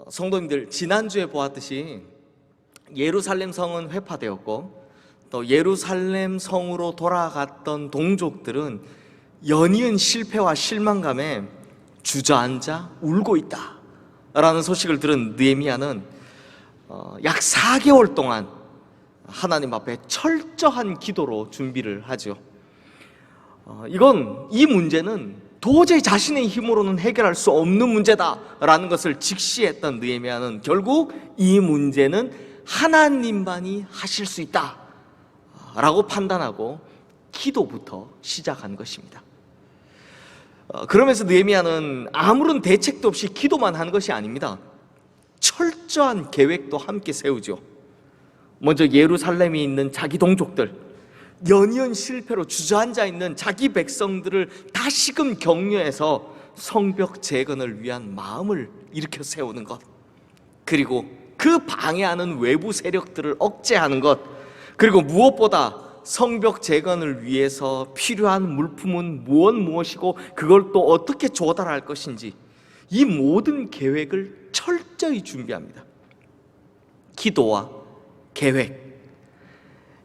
성도님들, 지난주에 보았듯이 예루살렘 성은 회파되었고 또 예루살렘 성으로 돌아갔던 동족들은 연이은 실패와 실망감에 주저앉아 울고 있다 라는 소식을 들은 느헤미야는 약 4개월 동안 하나님 앞에 철저한 기도로 준비를 하죠. 이 문제는 도저히 자신의 힘으로는 해결할 수 없는 문제다라는 것을 직시했던 느헤미야는 결국 이 문제는 하나님만이 하실 수 있다라고 판단하고 기도부터 시작한 것입니다. 그러면서 느헤미야는 아무런 대책도 없이 기도만 한 것이 아닙니다. 철저한 계획도 함께 세우죠. 먼저 예루살렘에 있는 자기 동족들, 연이은 실패로 주저앉아 있는 자기 백성들을 다시금 격려해서 성벽 재건을 위한 마음을 일으켜 세우는 것, 그리고 그 방해하는 외부 세력들을 억제하는 것, 그리고 무엇보다 성벽 재건을 위해서 필요한 물품은 무엇이고 그걸 또 어떻게 조달할 것인지, 이 모든 계획을 철저히 준비합니다. 기도와 계획,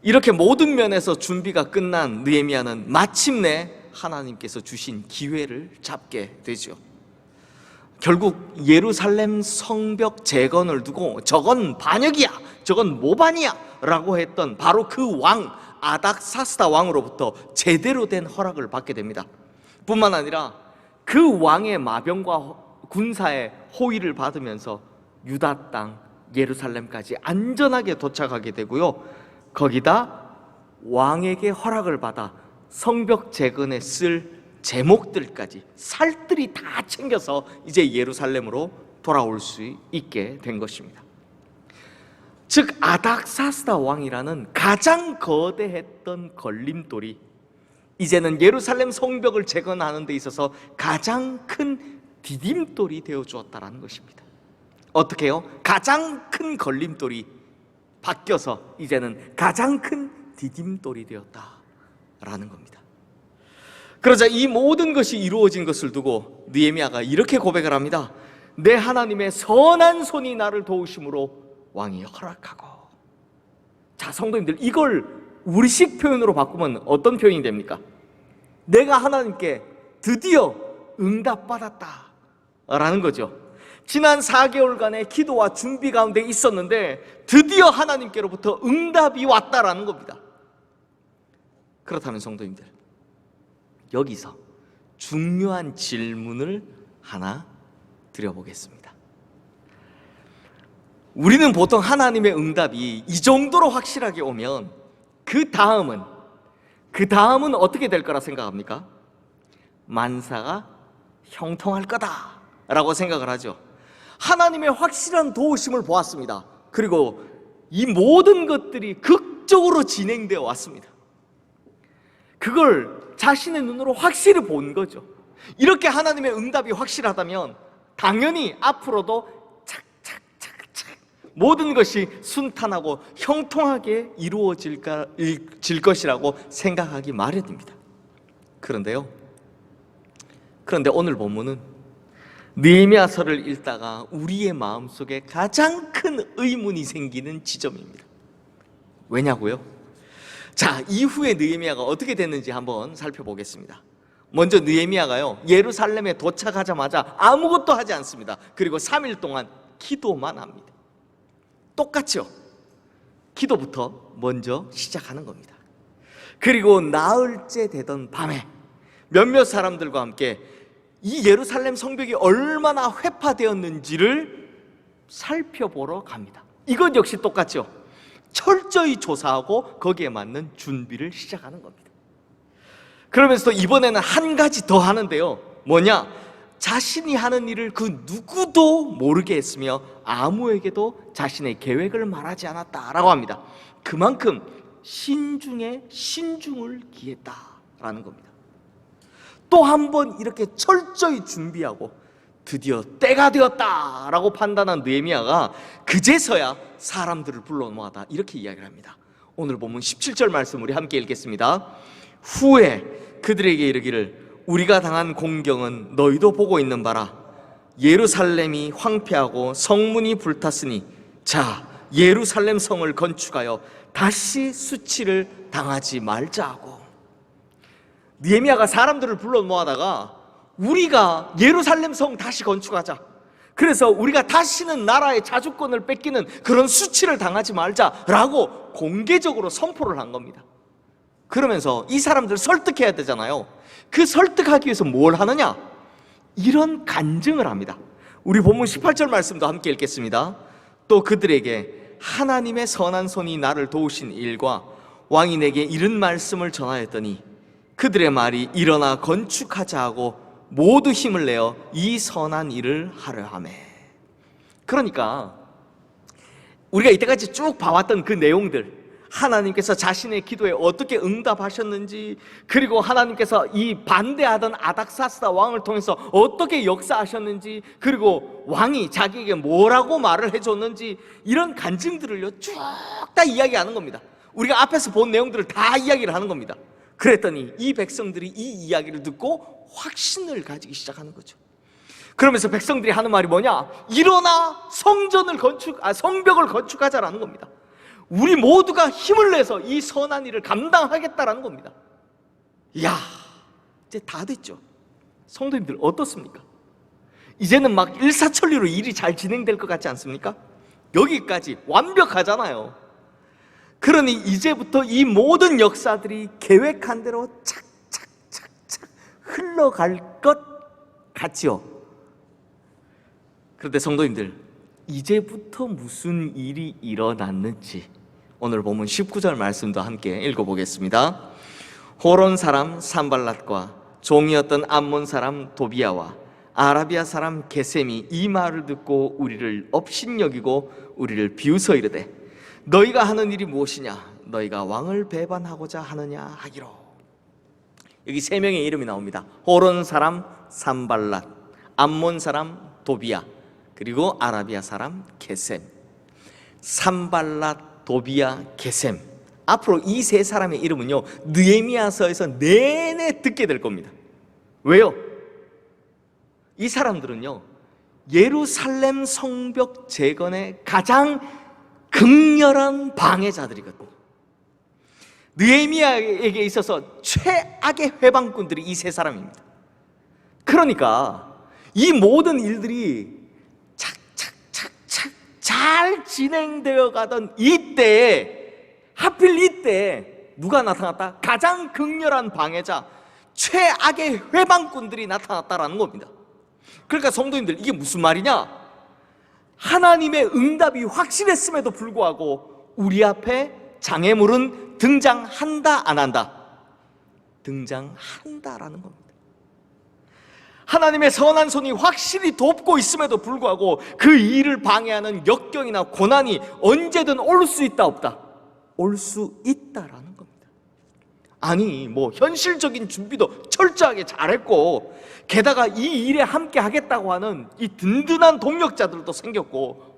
이렇게 모든 면에서 준비가 끝난 느헤미야는 마침내 하나님께서 주신 기회를 잡게 되죠. 결국 예루살렘 성벽 재건을 두고 저건 반역이야, 저건 모반이야 라고 했던 바로 그 왕 아닥사스다 왕으로부터 제대로 된 허락을 받게 됩니다. 뿐만 아니라 그 왕의 마병과 군사의 호의를 받으면서 유다 땅 예루살렘까지 안전하게 도착하게 되고요, 거기다 왕에게 허락을 받아 성벽 재건에 쓸 제목들까지 살뜰히 다 챙겨서 이제 예루살렘으로 돌아올 수 있게 된 것입니다. 즉 아닥사스다 왕이라는 가장 거대했던 걸림돌이 이제는 예루살렘 성벽을 재건하는 데 있어서 가장 큰 디딤돌이 되어 주었다는 것입니다. 어떻게 해요? 가장 큰 걸림돌이 바뀌어서 이제는 가장 큰 디딤돌이 되었다라는 겁니다. 그러자 이 모든 것이 이루어진 것을 두고 느헤미야가 이렇게 고백을 합니다. 내 하나님의 선한 손이 나를 도우심으로 왕이 허락하고. 자, 성도님들, 이걸 우리식 표현으로 바꾸면 어떤 표현이 됩니까? 내가 하나님께 드디어 응답받았다 라는 거죠. 지난 4개월간의 기도와 준비 가운데 있었는데 드디어 하나님께로부터 응답이 왔다라는 겁니다. 그렇다면 성도님들, 여기서 중요한 질문을 하나 드려보겠습니다. 우리는 보통 하나님의 응답이 이 정도로 확실하게 오면 그 다음은 어떻게 될 거라 생각합니까? 만사가 형통할 거다라고 생각을 하죠. 하나님의 확실한 도우심을 보았습니다. 그리고 이 모든 것들이 극적으로 진행되어 왔습니다. 그걸 자신의 눈으로 확실히 본 거죠. 이렇게 하나님의 응답이 확실하다면 당연히 앞으로도 착착착착 모든 것이 순탄하고 형통하게 이루어질 것이라고 생각하기 마련입니다. 그런데 오늘 본문은 느헤미야서를 읽다가 우리의 마음속에 가장 큰 의문이 생기는 지점입니다. 왜냐고요? 자, 이후에 느헤미야가 어떻게 됐는지 한번 살펴보겠습니다. 먼저 느헤미야가요, 예루살렘에 도착하자마자 아무것도 하지 않습니다. 그리고 3일 동안 기도만 합니다. 똑같죠? 기도부터 먼저 시작하는 겁니다. 그리고 나흘째 되던 밤에 몇몇 사람들과 함께 이 예루살렘 성벽이 얼마나 회파되었는지를 살펴보러 갑니다. 이것 역시 똑같죠? 철저히 조사하고 거기에 맞는 준비를 시작하는 겁니다. 그러면서 이번에는 한 가지 더 하는데요, 뭐냐? 자신이 하는 일을 그 누구도 모르게 했으며 아무에게도 자신의 계획을 말하지 않았다라고 합니다. 그만큼 신중에 신중을 기했다라는 겁니다. 또 한 번 이렇게 철저히 준비하고 드디어 때가 되었다라고 판단한 느헤미야가 그제서야 사람들을 불러 모아다 이렇게 이야기를 합니다. 오늘 본문 17절 말씀 우리 함께 읽겠습니다. 후에 그들에게 이르기를 우리가 당한 공경은 너희도 보고 있는 바라. 예루살렘이 황폐하고 성문이 불탔으니 자 예루살렘 성을 건축하여 다시 수치를 당하지 말자 하고, 느헤미야가 사람들을 불러 모아다가 우리가 예루살렘 성 다시 건축하자, 그래서 우리가 다시는 나라의 자주권을 뺏기는 그런 수치를 당하지 말자라고 공개적으로 선포를 한 겁니다. 그러면서 이 사람들을 설득해야 되잖아요. 그 설득하기 위해서 뭘 하느냐? 이런 간증을 합니다. 우리 본문 18절 말씀도 함께 읽겠습니다. 또 그들에게 하나님의 선한 손이 나를 도우신 일과 왕이 내게 이른 말씀을 전하였더니 그들의 말이 일어나 건축하자 하고 모두 힘을 내어 이 선한 일을 하려 하매. 그러니까 우리가 이때까지 쭉 봐왔던 그 내용들, 하나님께서 자신의 기도에 어떻게 응답하셨는지, 그리고 하나님께서 이 반대하던 아닥사스다 왕을 통해서 어떻게 역사하셨는지, 그리고 왕이 자기에게 뭐라고 말을 해줬는지, 이런 간증들을요 쭉 다 이야기하는 겁니다. 우리가 앞에서 본 내용들을 다 이야기를 하는 겁니다. 그랬더니 이 백성들이 이 이야기를 듣고 확신을 가지기 시작하는 거죠. 그러면서 백성들이 하는 말이 뭐냐? 일어나 성벽을 건축하자라는 겁니다. 우리 모두가 힘을 내서 이 선한 일을 감당하겠다라는 겁니다. 이야, 이제 다 됐죠. 성도님들 어떻습니까? 이제는 막 일사천리로 일이 잘 진행될 것 같지 않습니까? 여기까지 완벽하잖아요. 그러니 이제부터 이 모든 역사들이 계획한 대로 착착착착 흘러갈 것 같지요. 그런데 성도님들, 이제부터 무슨 일이 일어났는지 오늘 본문 19절 말씀도 함께 읽어보겠습니다. 호론 사람 산발랏과 종이었던 암몬 사람 도비야와 아라비아 사람 게셈이 이 말을 듣고 우리를 업신여기고 우리를 비웃어 이르되 너희가 하는 일이 무엇이냐? 너희가 왕을 배반하고자 하느냐 하기로. 여기 세 명의 이름이 나옵니다. 호론 사람 산발랏, 암몬 사람 도비야, 그리고 아라비아 사람 게셈. 산발랏, 도비야, 게셈. 앞으로 이 세 사람의 이름은요 느헤미야서에서 내내 듣게 될 겁니다. 왜요? 이 사람들은요 예루살렘 성벽 재건의 가장 극렬한 방해자들이거든요. 느헤미야에게 있어서 최악의 회방꾼들이 이 세 사람입니다. 그러니까 이 모든 일들이 착착착착 잘 진행되어 가던 이때에, 하필 이때에 누가 나타났다? 가장 극렬한 방해자, 최악의 회방꾼들이 나타났다라는 겁니다. 그러니까 성도님들, 이게 무슨 말이냐? 하나님의 응답이 확실했음에도 불구하고 우리 앞에 장애물은 등장한다 안 한다? 등장한다라는 겁니다. 하나님의 선한 손이 확실히 돕고 있음에도 불구하고 그 일을 방해하는 역경이나 고난이 언제든 올 수 있다 없다? 올 수 있다라는 겁니다. 아니 뭐 현실적인 준비도 철저하게 잘했고, 게다가 이 일에 함께 하겠다고 하는 이 든든한 동력자들도 생겼고,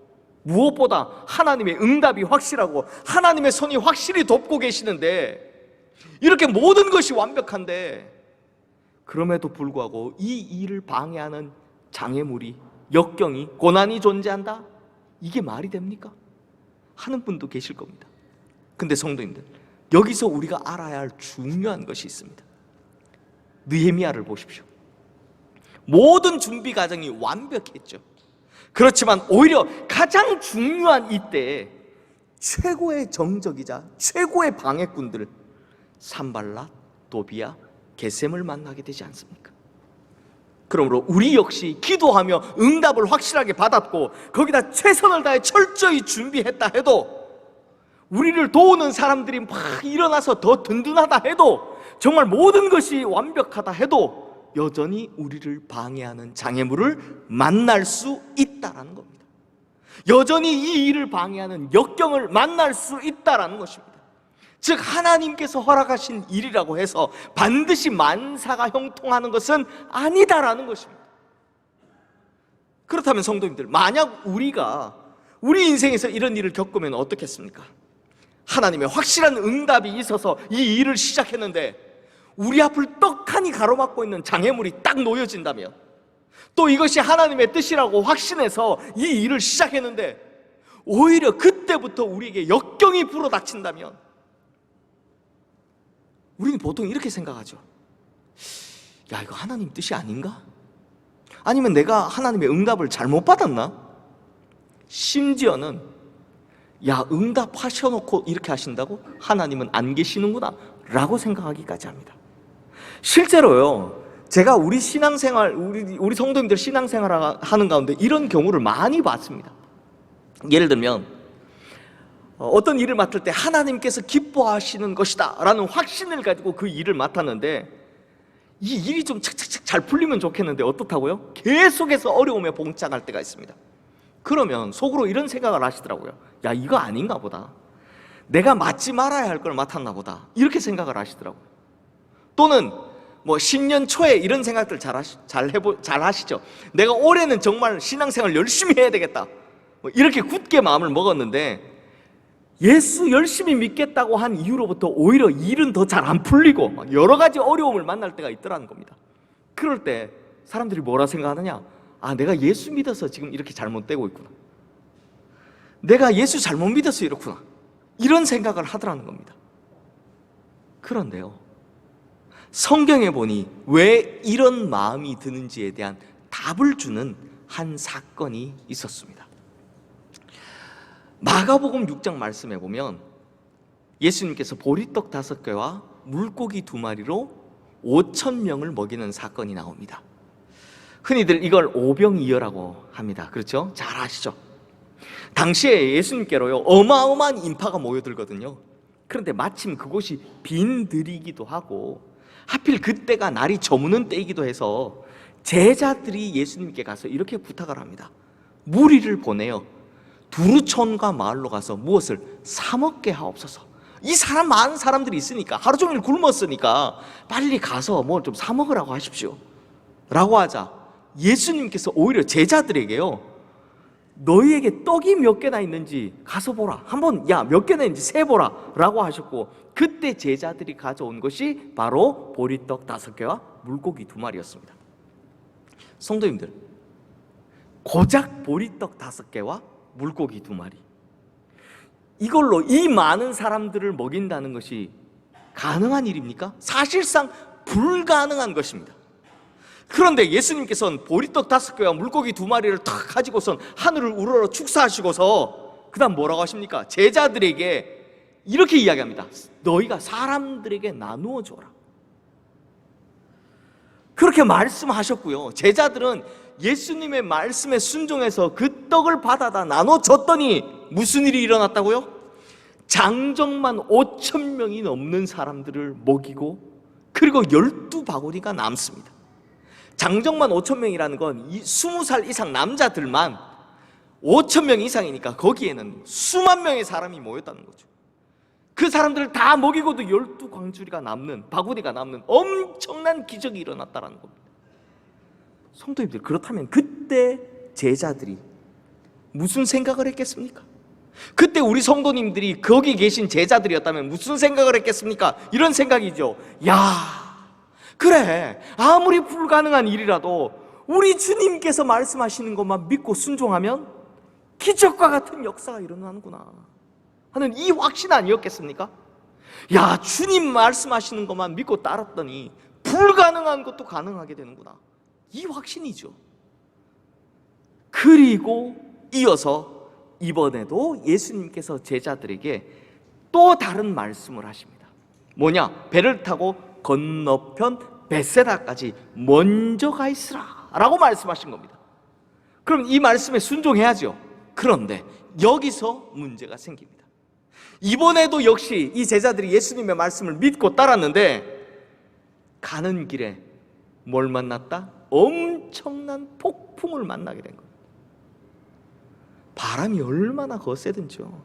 무엇보다 하나님의 응답이 확실하고 하나님의 손이 확실히 돕고 계시는데, 이렇게 모든 것이 완벽한데 그럼에도 불구하고 이 일을 방해하는 장애물이, 역경이, 고난이 존재한다? 이게 말이 됩니까? 하는 분도 계실 겁니다. 근데 성도님들, 여기서 우리가 알아야 할 중요한 것이 있습니다. 느헤미야를 보십시오. 모든 준비 과정이 완벽했죠. 그렇지만 오히려 가장 중요한 이때에 최고의 정적이자 최고의 방해꾼들 산발랏, 도비야, 게셈을 만나게 되지 않습니까? 그러므로 우리 역시 기도하며 응답을 확실하게 받았고 거기다 최선을 다해 철저히 준비했다 해도, 우리를 도우는 사람들이 막 일어나서 더 든든하다 해도, 정말 모든 것이 완벽하다 해도 여전히 우리를 방해하는 장애물을 만날 수 있다라는 겁니다. 여전히 이 일을 방해하는 역경을 만날 수 있다라는 것입니다. 즉 하나님께서 허락하신 일이라고 해서 반드시 만사가 형통하는 것은 아니다라는 것입니다. 그렇다면 성도님들, 만약 우리가 우리 인생에서 이런 일을 겪으면 어떻겠습니까? 하나님의 확실한 응답이 있어서 이 일을 시작했는데 우리 앞을 떡하니 가로막고 있는 장애물이 딱 놓여진다면, 또 이것이 하나님의 뜻이라고 확신해서 이 일을 시작했는데 오히려 그때부터 우리에게 역경이 불어닥친다면 우리는 보통 이렇게 생각하죠. 야, 이거 하나님 뜻이 아닌가? 아니면 내가 하나님의 응답을 잘못 받았나? 심지어는 야, 응답하셔놓고 이렇게 하신다고? 하나님은 안 계시는구나 라고 생각하기까지 합니다. 실제로요, 제가 우리 신앙생활, 우리 성도님들 신앙생활 하는 가운데 이런 경우를 많이 봤습니다. 예를 들면 어떤 일을 맡을 때 하나님께서 기뻐하시는 것이다 라는 확신을 가지고 그 일을 맡았는데 이 일이 좀 착착착 잘 풀리면 좋겠는데 어떻다고요? 계속해서 어려움에 봉착할 때가 있습니다. 그러면 속으로 이런 생각을 하시더라고요. 야, 이거 아닌가 보다. 내가 맡지 말아야 할 걸 맡았나 보다. 이렇게 생각을 하시더라고요. 또는 뭐 신년 초에 이런 생각들 잘 하시죠. 내가 올해는 정말 신앙생활 열심히 해야 되겠다. 이렇게 굳게 마음을 먹었는데 예수 열심히 믿겠다고 한 이후로부터 오히려 일은 더 잘 안 풀리고 여러 가지 어려움을 만날 때가 있더라는 겁니다. 그럴 때 사람들이 뭐라 생각하느냐? 아, 내가 예수 믿어서 지금 이렇게 잘못되고 있구나. 내가 예수 잘못 믿어서 이렇구나. 이런 생각을 하더라는 겁니다. 그런데요, 성경에 보니 왜 이런 마음이 드는지에 대한 답을 주는 한 사건이 있었습니다. 마가복음 6장 말씀에 보면 예수님께서 보리떡 5개와 물고기 2마리로 5,000명을 먹이는 사건이 나옵니다. 흔히들 이걸 오병이어라고 합니다. 그렇죠? 잘 아시죠? 당시에 예수님께로요, 어마어마한 인파가 모여들거든요. 그런데 마침 그곳이 빈들이기도 하고 하필 그때가 날이 저무는 때이기도 해서 제자들이 예수님께 가서 이렇게 부탁을 합니다. 무리를 보내요. 두루촌과 마을로 가서 무엇을 사 먹게 하옵소서. 이 사람 많은 사람들이 있으니까, 하루 종일 굶었으니까 빨리 가서 뭐 좀 사 먹으라고 하십시오 라고 하자 예수님께서 오히려 제자들에게요, 너희에게 떡이 몇 개나 있는지 가서 보라. 한번 야, 몇 개나 있는지 세보라 라고 하셨고, 그때 제자들이 가져온 것이 바로 보리떡 5개와 물고기 2마리였습니다. 성도님들, 고작 보리떡 5개와 물고기 2마리, 이걸로 이 많은 사람들을 먹인다는 것이 가능한 일입니까? 사실상 불가능한 것입니다. 그런데 예수님께서는 보리떡 5개와 물고기 2마리를 탁 가지고선 하늘을 우러러 축사하시고서 그 다음 뭐라고 하십니까? 제자들에게 이렇게 이야기합니다. 너희가 사람들에게 나누어 줘라. 그렇게 말씀하셨고요, 제자들은 예수님의 말씀에 순종해서 그 떡을 받아다 나눠줬더니 무슨 일이 일어났다고요? 장정만 5,000명이 넘는 사람들을 먹이고, 그리고 12바구니가 남습니다. 장정만 5,000명이라는 건 20살 이상 남자들만 5,000명 이상이니까 거기에는 수만 명의 사람이 모였다는 거죠. 그 사람들을 다 먹이고도 12광주리가 남는, 바구니가 남는 엄청난 기적이 일어났다는 겁니다. 성도님들, 그렇다면 그때 제자들이 무슨 생각을 했겠습니까? 그때 우리 성도님들이 거기 계신 제자들이었다면 무슨 생각을 했겠습니까? 이런 생각이죠. 야, 그래, 아무리 불가능한 일이라도 우리 주님께서 말씀하시는 것만 믿고 순종하면 기적과 같은 역사가 일어나는구나 하는 이 확신 아니었겠습니까? 야, 주님 말씀하시는 것만 믿고 따랐더니 불가능한 것도 가능하게 되는구나, 이 확신이죠. 그리고 이어서 이번에도 예수님께서 제자들에게 또 다른 말씀을 하십니다. 뭐냐? 배를 타고 건너편 벳세다까지 먼저 가 있으라 라고 말씀하신 겁니다. 그럼 이 말씀에 순종해야죠. 그런데 여기서 문제가 생깁니다. 이번에도 역시 이 제자들이 예수님의 말씀을 믿고 따랐는데 가는 길에 뭘 만났다? 엄청난 폭풍을 만나게 된 거예요. 바람이 얼마나 거세든지요,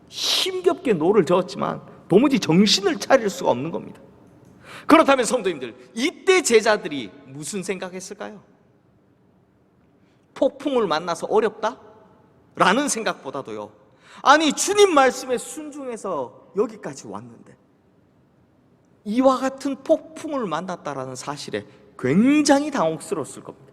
힘겹게 노를 저었지만 도무지 정신을 차릴 수가 없는 겁니다. 그렇다면 성도님들, 이때 제자들이 무슨 생각했을까요? 폭풍을 만나서 어렵다? 라는 생각보다도요, 아니 주님 말씀에 순종해서 여기까지 왔는데 이와 같은 폭풍을 만났다라는 사실에 굉장히 당혹스러웠을 겁니다.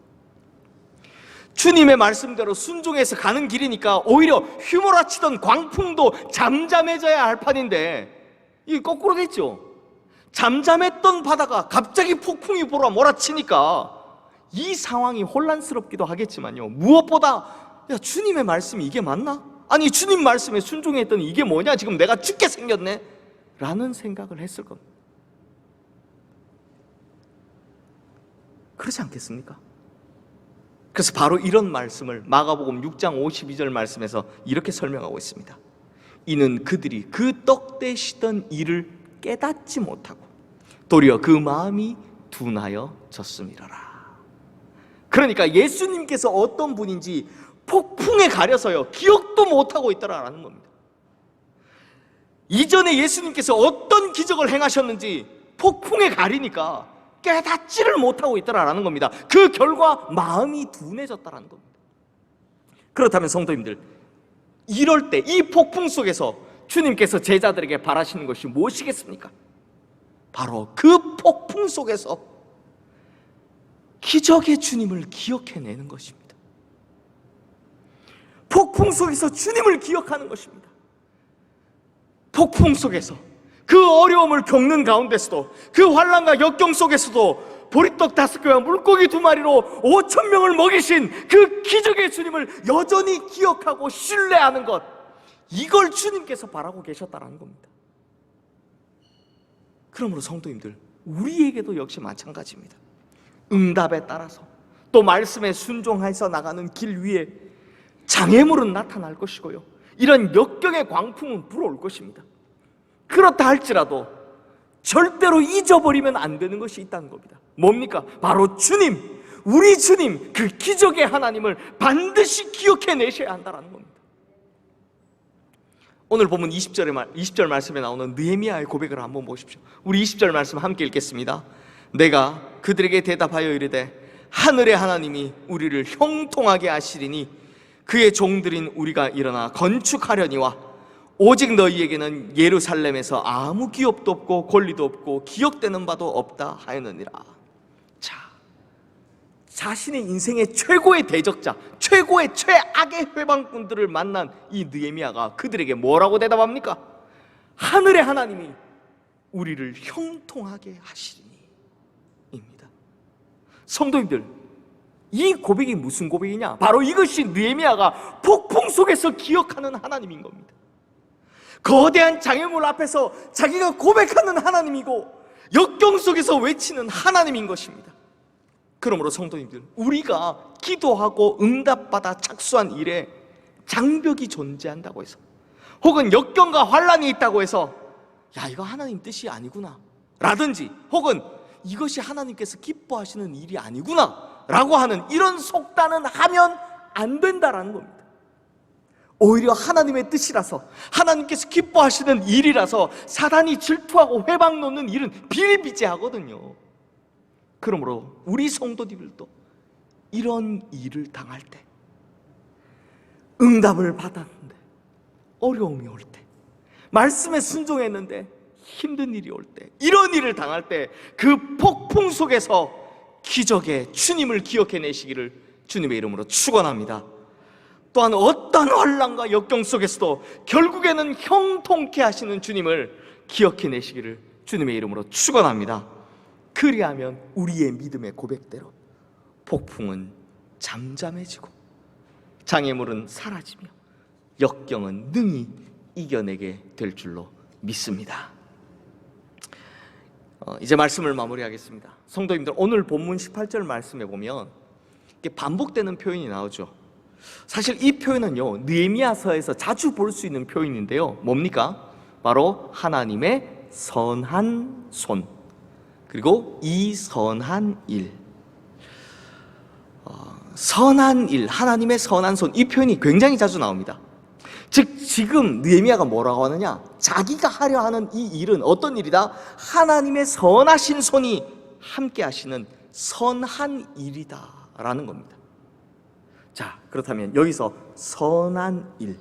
주님의 말씀대로 순종해서 가는 길이니까 오히려 휘몰아치던 광풍도 잠잠해져야 할 판인데 이게 거꾸로 됐죠. 잠잠했던 바다가 갑자기 폭풍이 몰아치니까 이 상황이 혼란스럽기도 하겠지만요, 무엇보다 야, 주님의 말씀이 이게 맞나? 아니 주님 말씀에 순종했더니 이게 뭐냐? 지금 내가 죽게 생겼네? 라는 생각을 했을 겁니다. 그렇지 않겠습니까? 그래서 바로 이런 말씀을 마가복음 6장 52절 말씀에서 이렇게 설명하고 있습니다. 이는 그들이 그 떡 되시던 일을 깨닫지 못하고 도리어 그 마음이 둔하여졌음이로라. 그러니까 예수님께서 어떤 분인지 폭풍에 가려서요 기억도 못하고 있더라라는 겁니다. 이전에 예수님께서 어떤 기적을 행하셨는지 폭풍에 가리니까 깨닫지를 못하고 있더라라는 겁니다. 그 결과 마음이 둔해졌다라는 겁니다. 그렇다면 성도님들, 이럴 때 이 폭풍 속에서 주님께서 제자들에게 바라시는 것이 무엇이겠습니까? 바로 그 폭풍 속에서 기적의 주님을 기억해내는 것입니다. 폭풍 속에서 주님을 기억하는 것입니다. 폭풍 속에서 그 어려움을 겪는 가운데서도, 그 환난과 역경 속에서도 보리떡 5개와 물고기 2마리로 5,000명을 먹이신 그 기적의 주님을 여전히 기억하고 신뢰하는 것, 이걸 주님께서 바라고 계셨다는 겁니다. 그러므로 성도님들, 우리에게도 역시 마찬가지입니다. 응답에 따라서 또 말씀에 순종해서 나가는 길 위에 장애물은 나타날 것이고요, 이런 역경의 광풍은 불어올 것입니다. 그렇다 할지라도 절대로 잊어버리면 안 되는 것이 있다는 겁니다. 뭡니까? 바로 주님, 우리 주님, 그 기적의 하나님을 반드시 기억해내셔야 한다는 겁니다. 오늘 본문 20절 말씀에 나오는 느헤미야의 고백을 한번 보십시오. 우리 20절 말씀 함께 읽겠습니다. 내가 그들에게 대답하여 이르되 하늘의 하나님이 우리를 형통하게 하시리니 그의 종들인 우리가 일어나 건축하려니와 오직 너희에게는 예루살렘에서 아무 기업도 없고 권리도 없고 기억되는 바도 없다 하였느니라. 자, 자신의 인생의 최고의 대적자, 최고의 최악의 회방꾼들을 만난 이 느헤미야가 그들에게 뭐라고 대답합니까? 하늘의 하나님이 우리를 형통하게 하시리니 입니다. 성도님들, 이 고백이 무슨 고백이냐? 바로 이것이 느헤미야가 폭풍 속에서 기억하는 하나님인 겁니다. 거대한 장애물 앞에서 자기가 고백하는 하나님이고 역경 속에서 외치는 하나님인 것입니다. 그러므로 성도님들, 우리가 기도하고 응답받아 착수한 일에 장벽이 존재한다고 해서, 혹은 역경과 환란이 있다고 해서 야, 이거 하나님 뜻이 아니구나 라든지, 혹은 이것이 하나님께서 기뻐하시는 일이 아니구나 라고 하는 이런 속단은 하면 안 된다라는 겁니다. 오히려 하나님의 뜻이라서, 하나님께서 기뻐하시는 일이라서 사단이 질투하고 회방 놓는 일은 비일비재하거든요. 그러므로 우리 성도들도 이런 일을 당할 때, 응답을 받았는데 어려움이 올 때, 말씀에 순종했는데 힘든 일이 올 때, 이런 일을 당할 때 그 폭풍 속에서 기적의 주님을 기억해내시기를 주님의 이름으로 축원합니다. 또한 어떤 환난과 역경 속에서도 결국에는 형통케 하시는 주님을 기억해내시기를 주님의 이름으로 축원합니다. 그리하면 우리의 믿음의 고백대로 폭풍은 잠잠해지고 장애물은 사라지며 역경은 능히 이겨내게 될 줄로 믿습니다. 이제 말씀을 마무리하겠습니다. 성도님들, 오늘 본문 18절 말씀에 보면 반복되는 표현이 나오죠. 사실 이 표현은요, 느헤미야서에서 자주 볼 수 있는 표현인데요, 뭡니까? 바로 하나님의 선한 손, 그리고 이 선한 일. 선한 일, 하나님의 선한 손, 이 표현이 굉장히 자주 나옵니다. 즉 지금 느헤미야가 뭐라고 하느냐, 자기가 하려 하는 이 일은 어떤 일이다? 하나님의 선하신 손이 함께 하시는 선한 일이다 라는 겁니다. 자, 그렇다면 여기서 선한 일,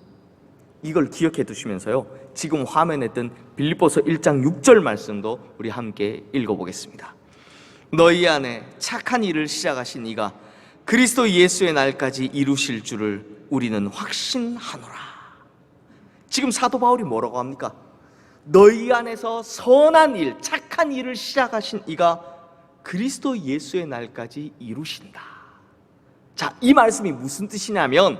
이걸 기억해 두시면서요, 지금 화면에 뜬 빌립보서 1장 6절 말씀도 우리 함께 읽어보겠습니다. 너희 안에 착한 일을 시작하신 이가 그리스도 예수의 날까지 이루실 줄을 우리는 확신하노라. 지금 사도 바울이 뭐라고 합니까? 너희 안에서 선한 일, 착한 일을 시작하신 이가 그리스도 예수의 날까지 이루신다. 자, 이 말씀이 무슨 뜻이냐면,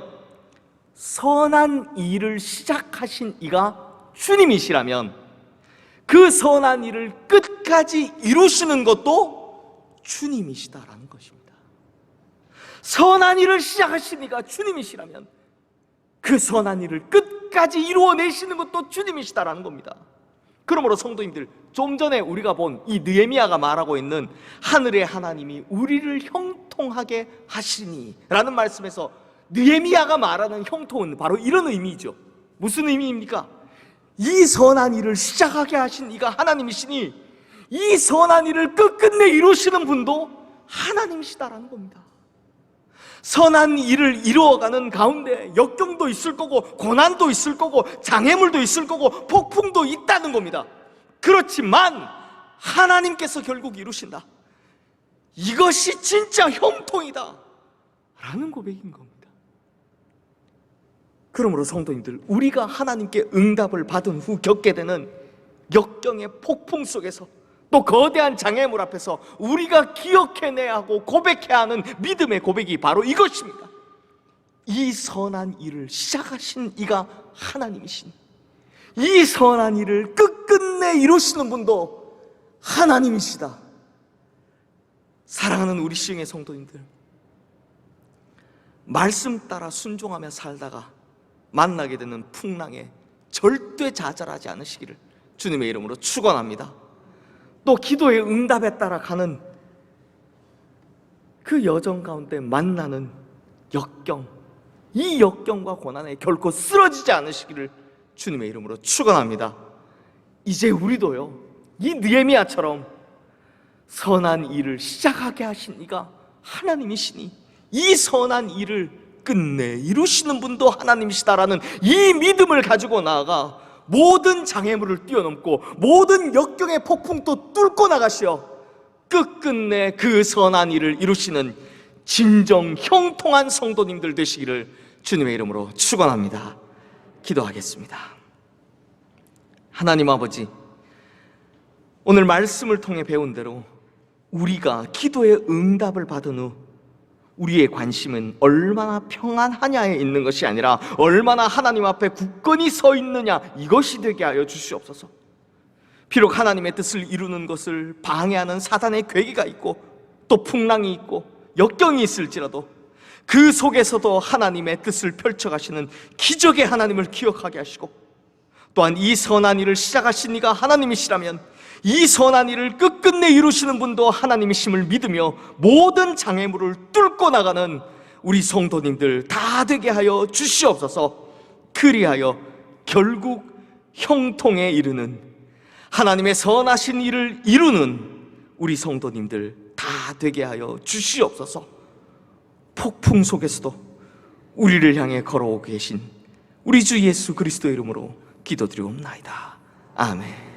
선한 일을 시작하신 이가 주님이시라면 그 선한 일을 끝까지 이루시는 것도 주님이시다라는 것입니다. 선한 일을 시작하신 이가 주님이시라면 그 선한 일을 끝까지 이루어내시는 것도 주님이시다라는 겁니다. 그러므로 성도님들, 좀 전에 우리가 본 이 느헤미야가 말하고 있는 하늘의 하나님이 우리를 형통하게 하시니 라는 말씀에서 느헤미야가 말하는 형통은 바로 이런 의미죠. 무슨 의미입니까? 이 선한 일을 시작하게 하신 이가 하나님이시니 이 선한 일을 끝끝내 이루시는 분도 하나님이시다라는 겁니다. 선한 일을 이루어가는 가운데 역경도 있을 거고, 고난도 있을 거고, 장애물도 있을 거고, 폭풍도 있다는 겁니다. 그렇지만 하나님께서 결국 이루신다. 이것이 진짜 형통이다 라는 고백인 겁니다. 그러므로 성도님들, 우리가 하나님께 응답을 받은 후 겪게 되는 역경의 폭풍 속에서, 또 거대한 장애물 앞에서 우리가 기억해내야 하고 고백해야 하는 믿음의 고백이 바로 이것입니다. 이 선한 일을 시작하신 이가 하나님이신, 이 선한 일을 끝끝내 이루시는 분도 하나님이시다. 사랑하는 우리 시흥의 성도님들, 말씀 따라 순종하며 살다가 만나게 되는 풍랑에 절대 좌절하지 않으시기를 주님의 이름으로 축원합니다. 또 기도의 응답에 따라 가는 그 여정 가운데 만나는 역경, 이 역경과 고난에 결코 쓰러지지 않으시기를 주님의 이름으로 축원합니다. 이제 우리도요, 이 느헤미야처럼 선한 일을 시작하게 하신 이가 하나님이시니 이 선한 일을 끝내 이루시는 분도 하나님이시다라는 이 믿음을 가지고 나아가 모든 장애물을 뛰어넘고 모든 역경의 폭풍도 뚫고 나가시어 끝끝내 그 선한 일을 이루시는 진정 형통한 성도님들 되시기를 주님의 이름으로 축원합니다. 기도하겠습니다. 하나님 아버지, 오늘 말씀을 통해 배운 대로 우리가 기도의 응답을 받은 후 우리의 관심은 얼마나 평안하냐에 있는 것이 아니라 얼마나 하나님 앞에 굳건히 서 있느냐, 이것이 되게 하여 주시옵소서. 비록 하나님의 뜻을 이루는 것을 방해하는 사단의 괴기가 있고 또 풍랑이 있고 역경이 있을지라도 그 속에서도 하나님의 뜻을 펼쳐가시는 기적의 하나님을 기억하게 하시고, 또한 이 선한 일을 시작하신 이가 하나님이시라면 이 선한 일을 끝끝내 이루시는 분도 하나님이심을 믿으며 모든 장애물을 뚫고 나가는 우리 성도님들 다 되게 하여 주시옵소서. 그리하여 결국 형통에 이르는, 하나님의 선하신 일을 이루는 우리 성도님들 다 되게 하여 주시옵소서. 폭풍 속에서도 우리를 향해 걸어오고 계신 우리 주 예수 그리스도의 이름으로 기도드리옵나이다. 아멘.